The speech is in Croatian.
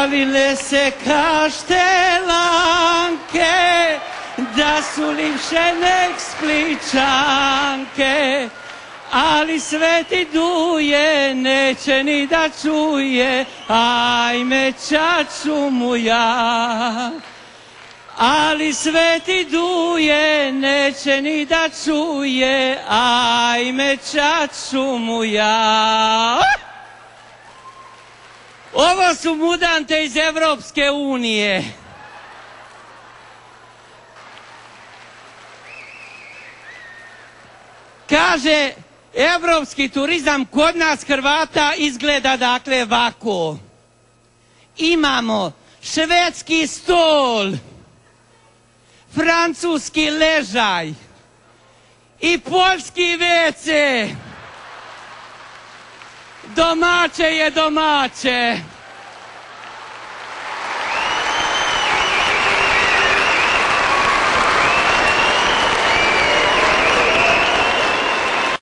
Pravile se kaštelanke, da su lipše nek Spličanke, ali Sveti Duje neće ni da čuje, ajme čaču mu ja. Ali Sveti Duje neće ni da čuje, ajme čaču mu ja. Ovo su mudante iz Europske unije. Kaže, europski turizam kod nas Hrvata izgleda dakle ovako. Imamo švedski stol, francuski ležaj i poljski WC. Domaće je domaće.